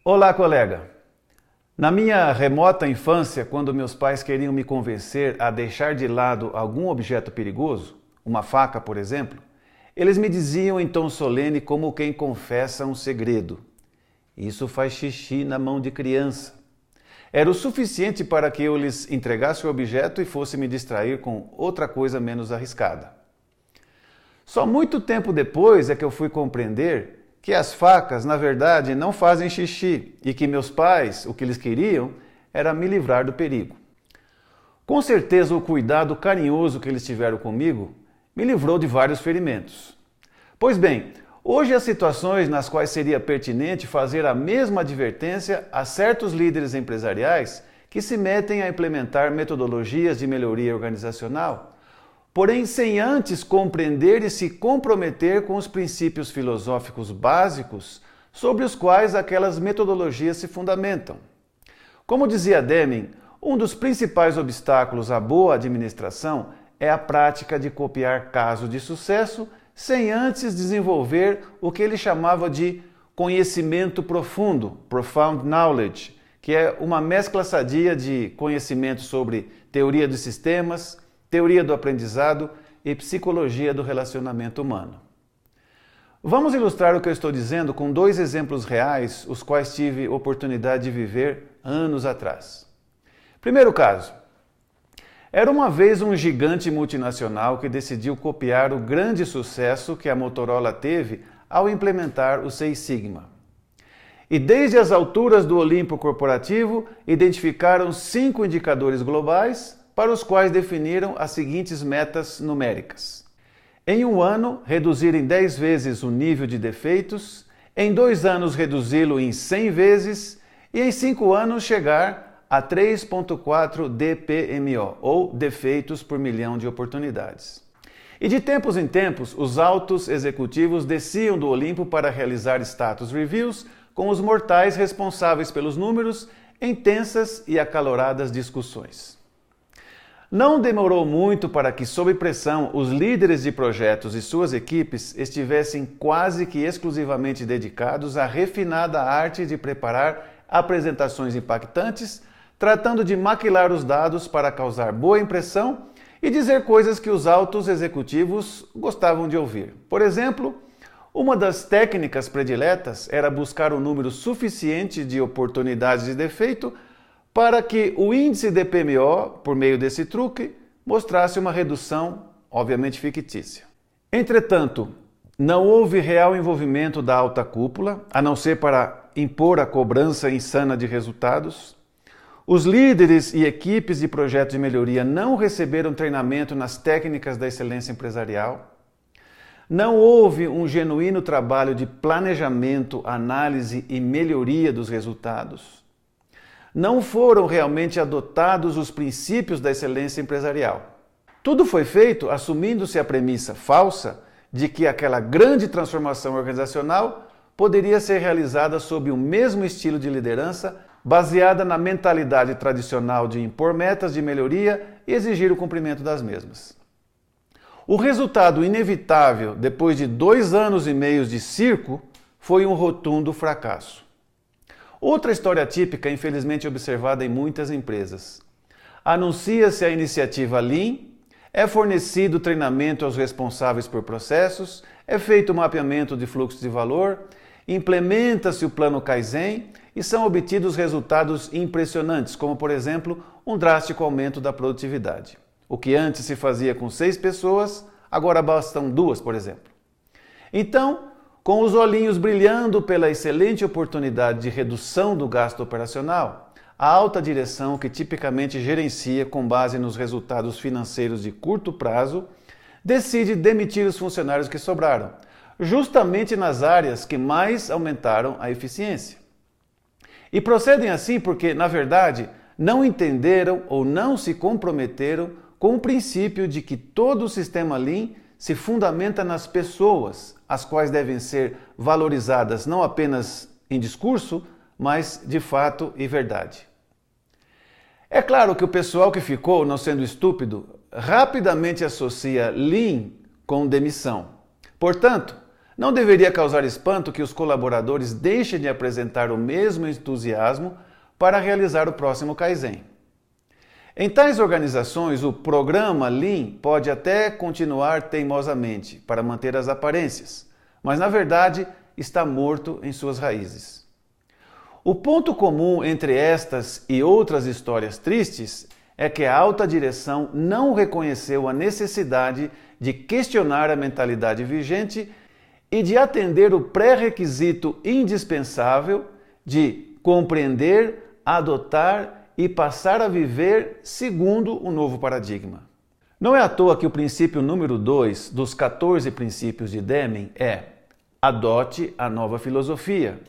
Olá, colega! Na minha remota infância, quando meus pais queriam me convencer a deixar de lado algum objeto perigoso, uma faca, por exemplo, eles me diziam em tom solene como quem confessa um segredo: "Isso faz xixi na mão de criança." Era o suficiente para que eu lhes entregasse o objeto e fosse me distrair com outra coisa menos arriscada. Só muito tempo depois é que eu fui compreender que as facas, na verdade, não fazem xixi e que meus pais, o que eles queriam, era me livrar do perigo. Com certeza, o cuidado carinhoso que eles tiveram comigo me livrou de vários ferimentos. Pois bem, hoje há situações nas quais seria pertinente fazer a mesma advertência a certos líderes empresariais que se metem a implementar metodologias de melhoria organizacional, porém sem antes compreender e se comprometer com os princípios filosóficos básicos sobre os quais aquelas metodologias se fundamentam. Como dizia Deming, um dos principais obstáculos à boa administração é a prática de copiar casos de sucesso sem antes desenvolver o que ele chamava de conhecimento profundo, profound knowledge, que é uma mescla sadia de conhecimento sobre teoria dos sistemas, teoria do aprendizado e psicologia do relacionamento humano. Vamos ilustrar o que eu estou dizendo com dois exemplos reais, os quais tive oportunidade de viver anos atrás. Primeiro caso. Era uma vez um gigante multinacional que decidiu copiar o grande sucesso que a Motorola teve ao implementar o Seis Sigma. E desde as alturas do Olimpo corporativo, identificaram 5 indicadores globais para os quais definiram as seguintes metas numéricas. Em 1 ano, reduzir em 10 vezes o nível de defeitos, em 2 anos reduzi-lo em 100 vezes e em 5 anos chegar a 3,4 DPMO, ou defeitos por milhão de oportunidades. E de tempos em tempos, os altos executivos desciam do Olimpo para realizar status reviews com os mortais responsáveis pelos números em tensas e acaloradas discussões. Não demorou muito para que, sob pressão, os líderes de projetos e suas equipes estivessem quase que exclusivamente dedicados à refinada arte de preparar apresentações impactantes, tratando de maquilar os dados para causar boa impressão e dizer coisas que os altos executivos gostavam de ouvir. Por exemplo, uma das técnicas prediletas era buscar um número suficiente de oportunidades de defeito para que o índice DPMO, por meio desse truque, mostrasse uma redução, obviamente fictícia. Entretanto, não houve real envolvimento da alta cúpula, a não ser para impor a cobrança insana de resultados. Os líderes e equipes de projetos de melhoria não receberam treinamento nas técnicas da excelência empresarial. Não houve um genuíno trabalho de planejamento, análise e melhoria dos resultados. Não foram realmente adotados os princípios da excelência empresarial. Tudo foi feito assumindo-se a premissa falsa de que aquela grande transformação organizacional poderia ser realizada sob o mesmo estilo de liderança, baseada na mentalidade tradicional de impor metas de melhoria e exigir o cumprimento das mesmas. O resultado inevitável, depois de 2 anos e meio de circo, foi um rotundo fracasso. Outra história típica, infelizmente observada em muitas empresas. Anuncia-se a iniciativa Lean, é fornecido treinamento aos responsáveis por processos, é feito o mapeamento de fluxo de valor, implementa-se o plano Kaizen e são obtidos resultados impressionantes, como, por exemplo, um drástico aumento da produtividade. O que antes se fazia com 6 pessoas, agora bastam 2, por exemplo. Então, com os olhinhos brilhando pela excelente oportunidade de redução do gasto operacional, a alta direção, que tipicamente gerencia com base nos resultados financeiros de curto prazo, decide demitir os funcionários que sobraram, justamente nas áreas que mais aumentaram a eficiência. E procedem assim porque, na verdade, não entenderam ou não se comprometeram com o princípio de que todo o sistema Lean se fundamenta nas pessoas, as quais devem ser valorizadas não apenas em discurso, mas de fato e verdade. É claro que o pessoal que ficou, não sendo estúpido, rapidamente associa Lean com demissão. Portanto, Não deveria causar espanto que os colaboradores deixem de apresentar o mesmo entusiasmo para realizar o próximo Kaizen. Em tais organizações, o programa Lean pode até continuar teimosamente para manter as aparências, mas na verdade está morto em suas raízes. O ponto comum entre estas e outras histórias tristes é que a alta direção não reconheceu a necessidade de questionar a mentalidade vigente e de atender o pré-requisito indispensável de compreender, adotar e passar a viver segundo o novo paradigma. Não é à toa que o princípio número 2 dos 14 princípios de Deming é adote a nova filosofia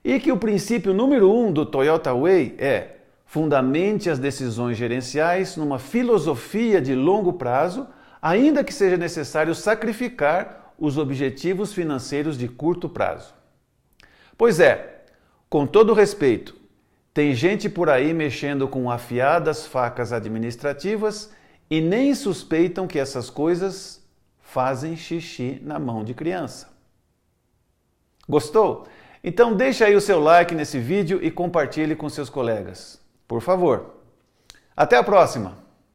e que o princípio número 1 do Toyota Way é fundamente as decisões gerenciais numa filosofia de longo prazo, ainda que seja necessário sacrificar os objetivos financeiros de curto prazo. Pois é, com todo respeito, tem gente por aí mexendo com afiadas facas administrativas e nem suspeitam que essas coisas fazem xixi na mão de criança. Gostou? Então deixa aí o seu like nesse vídeo e compartilhe com seus colegas. Por favor. Até a próxima!